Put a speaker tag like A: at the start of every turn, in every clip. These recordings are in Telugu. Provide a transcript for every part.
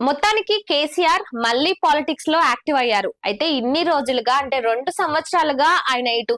A: మొత్తానికి కేసీఆర్ మళ్ళీ పాలిటిక్స్ లో యాక్టివ్ అయ్యారు. అయితే ఇన్ని రోజులుగా అంటే 2 సంవత్సరాలుగా ఆయన ఇటు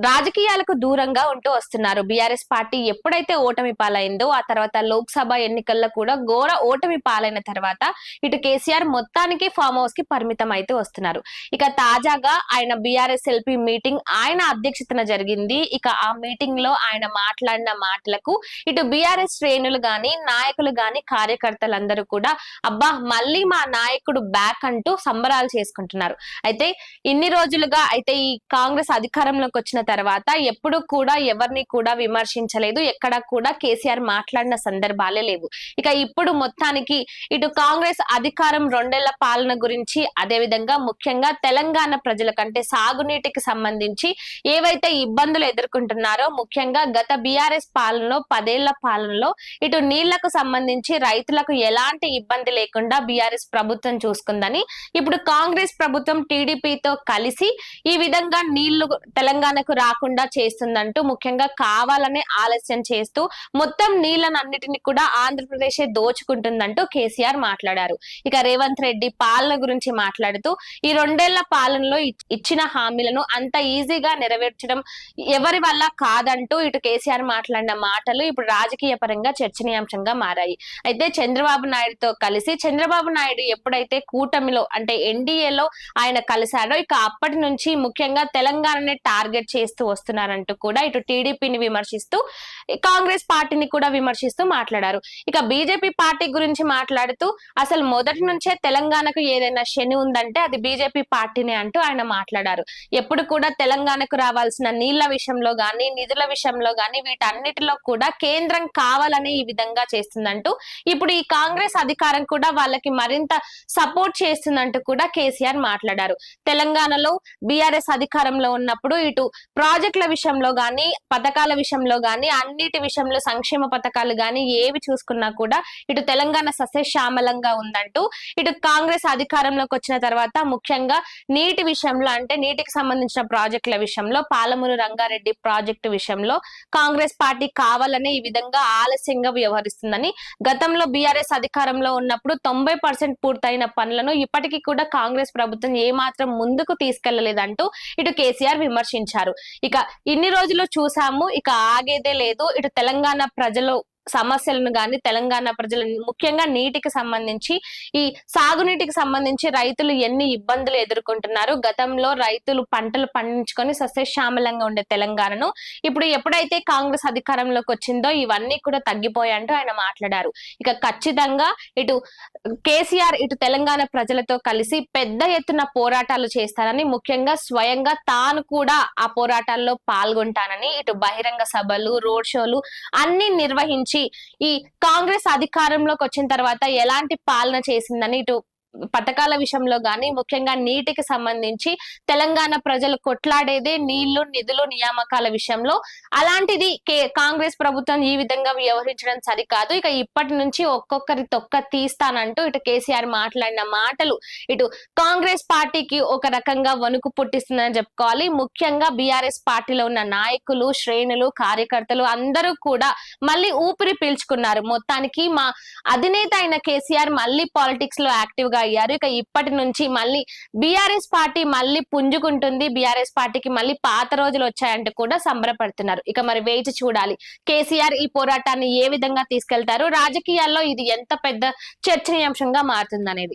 A: రాజకీయాలకు దూరంగా ఉంటూ వస్తున్నారు. బీఆర్ఎస్ పార్టీ ఎప్పుడైతే ఓటమి పాలైందో ఆ తర్వాత లోక్సభ ఎన్నికల్లో కూడా ఘోర ఓటమి పాలైన తర్వాత ఇటు కేసీఆర్ మొత్తానికి ఫామ్ హౌస్ కి పరిమితం అయితే వస్తున్నారు. ఇక తాజాగా ఆయన బీఆర్ఎస్ ఎల్పీ మీటింగ్ ఆయన అధ్యక్షతన జరిగింది. ఇక ఆ మీటింగ్ లో ఆయన మాట్లాడిన మాటలకు ఇటు బీఆర్ఎస్ శ్రేణులు గాని నాయకులు గాని కార్యకర్తలందరూ కూడా అబ్బా మళ్ళీ మా నాయకుడు బ్యాక్ అంటూ సంబరాలు చేసుకుంటున్నారు. అయితే ఇన్ని రోజులుగా అయితే ఈ కాంగ్రెస్ అధికారంలోకి వచ్చిన తర్వాత ఎప్పుడు కూడా ఎవరిని కూడా విమర్శించలేదు. ఎక్కడ కూడా కేసీఆర్ మాట్లాడిన సందర్భాలే లేవు. ఇక ఇప్పుడు మొత్తానికి ఇటు కాంగ్రెస్ అధికారం 2 ఏళ్ల పాలన గురించి, అదే విధంగా ముఖ్యంగా తెలంగాణ ప్రజలకంటే సాగునీటికి సంబంధించి ఏవైతే ఇబ్బందులు ఎదుర్కొంటున్నారో, ముఖ్యంగా గత బీఆర్ఎస్ పాలనలో 10 ఏళ్ల పాలనలో ఇటు నీళ్లకు సంబంధించి రైతులకు ఎలాంటి ఇబ్బంది లేకుండా బీఆర్ఎస్ ప్రభుత్వం చూసుకుందని, ఇప్పుడు కాంగ్రెస్ ప్రభుత్వం టీడీపీతో కలిసి ఈ విధంగా నీళ్లు తెలంగాణకు రాకుండా చేస్తుందంటూ, ముఖ్యంగా కావాలనే ఆలస్యం చేస్తూ మొత్తం నీళ్లనన్నిటిని కూడా ఆంధ్రప్రదేశ్ దోచుకుంటుందంటూ కేసీఆర్ మాట్లాడారు. ఇక రేవంత్ రెడ్డి పాలన గురించి మాట్లాడుతూ ఈ 2 ఏళ్ల పాలనలో ఇచ్చిన హామీలను అంత ఈజీగా నెరవేర్చడం ఎవరి వల్ల కాదంటూ ఇటు కేసీఆర్ మాట్లాడిన మాటలు ఇప్పుడు రాజకీయ పరంగా చర్చనీయాంశంగా మారాయి. అయితే చంద్రబాబు నాయుడుతో కలిసి చంద్రబాబు నాయుడు ఎప్పుడైతే కూటమిలో అంటే ఎన్డీఏలో ఆయన కలిశాడో ఇక అప్పటి నుంచి ముఖ్యంగా తెలంగాణని టార్గెట్ చేస్తూ వస్తున్నారంటూ కూడా ఇటు టీడీపీని విమర్శిస్తూ కాంగ్రెస్ పార్టీని కూడా విమర్శిస్తూ మాట్లాడారు. ఇక బీజేపీ పార్టీ గురించి మాట్లాడుతూ అసలు మొదటి నుంచే తెలంగాణకు ఏదైనా శని ఉందంటే అది బీజేపీ పార్టీనే అంటూ ఆయన మాట్లాడారు. ఎప్పుడు కూడా తెలంగాణకు రావాల్సిన నీళ్ల విషయంలో గానీ నిధుల విషయంలో గానీ వీటన్నిటిలో కూడా కేంద్రం కావాలని ఈ విధంగా చేస్తుందంటూ, ఇప్పుడు ఈ కాంగ్రెస్ అధికారం కూడా వాళ్ళకి మరింత సపోర్ట్ చేస్తుందంటూ కూడా కేసీఆర్ మాట్లాడారు. తెలంగాణలో బీఆర్ఎస్ అధికారంలో ఉన్నప్పుడు ఇటు ప్రాజెక్టుల విషయంలో గానీ పథకాల విషయంలో గానీ అన్నిటి విషయంలో సంక్షేమ పథకాలు గానీ ఏవి చూసుకున్నా కూడా ఇటు తెలంగాణ సస్యశ్యామలంగా ఉందంటూ, ఇటు కాంగ్రెస్ అధికారంలోకి వచ్చిన తర్వాత ముఖ్యంగా నీటి విషయంలో అంటే నీటికి సంబంధించిన ప్రాజెక్టుల విషయంలో పాలమూరు రంగారెడ్డి ప్రాజెక్టు విషయంలో కాంగ్రెస్ పార్టీ కావాలనే ఈ విధంగా ఆలస్యంగా వ్యవహరిస్తుందని, గతంలో బీఆర్ఎస్ అధికారంలో ఉన్నప్పుడు 90% పూర్తయిన పనులను ఇప్పటికీ కూడా కాంగ్రెస్ ప్రభుత్వం ఏమాత్రం ముందుకు తీసుకెళ్లలేదంటూ ఇటు కేసీఆర్ విమర్శించారు. ఇక ఇన్ని రోజులు చూసాము, ఇక ఆగేదే లేదు. ఇటు తెలంగాణ ప్రజలు సమస్యలను గాని తెలంగాణ ప్రజలు ముఖ్యంగా నీటికి సంబంధించి ఈ సాగునీటికి సంబంధించి రైతులు ఎన్ని ఇబ్బందులు ఎదుర్కొంటున్నారు. గతంలో రైతులు పంటలు పండించుకొని సస్యశ్యామలంగా ఉండే తెలంగాణను ఇప్పుడు ఎప్పుడైతే కాంగ్రెస్ అధికారంలోకి వచ్చిందో ఇవన్నీ కూడా తగ్గిపోయాయంటూ ఆయన మాట్లాడారు. ఇక ఖచ్చితంగా ఇటు కేసీఆర్ ఇటు తెలంగాణ ప్రజలతో కలిసి పెద్ద ఎత్తున పోరాటాలు చేస్తారని, ముఖ్యంగా స్వయంగా తాను కూడా ఆ పోరాటాల్లో పాల్గొంటానని, ఇటు బహిరంగ సభలు రోడ్ షోలు అన్ని నిర్వహించి ఈ కాంగ్రెస్ అధికారంలోకి వచ్చిన తర్వాత ఎలాంటి పాలన చేసిందని, ఇటు పథకాల విషయంలో గాని ముఖ్యంగా నీటికి సంబంధించి తెలంగాణ ప్రజలు కొట్లాడేదే నీళ్లు నిధులు నియామకాల విషయంలో. అలాంటిది కాంగ్రెస్ ప్రభుత్వం ఈ విధంగా వ్యవహరించడం సరికాదు. ఇక ఇప్పటి నుంచి ఒక్కొక్కరి తొక్క తీస్తానంటూ ఇటు కేసీఆర్ మాట్లాడిన మాటలు ఇటు కాంగ్రెస్ పార్టీకి ఒక రకంగా వణుకు పుట్టిస్తుందని చెప్పుకోవాలి. ముఖ్యంగా బీఆర్ఎస్ పార్టీలో ఉన్న నాయకులు శ్రేణులు కార్యకర్తలు అందరూ కూడా మళ్ళీ ఊపిరి పీల్చుకున్నారు. మొత్తానికి మా అధినేత అయిన కేసీఆర్ మళ్ళీ పాలిటిక్స్ లో యాక్టివ్ గా అయ్యారు. ఇక ఇప్పటి నుంచి మళ్ళీ బీఆర్ఎస్ పార్టీ మళ్ళీ పుంజుకుంటుంది, బీఆర్ఎస్ పార్టీకి మళ్ళీ పాత రోజులు వచ్చాయంటూ కూడా సంబరపడుతున్నారు. ఇక మరి వేచి చూడాలి కేసీఆర్ ఈ పోరాటాన్ని ఏ విధంగా తీసుకెళ్తారు, రాజకీయాల్లో ఇది ఎంత పెద్ద చర్చనీయాంశంగా మారుతుంది అనేది.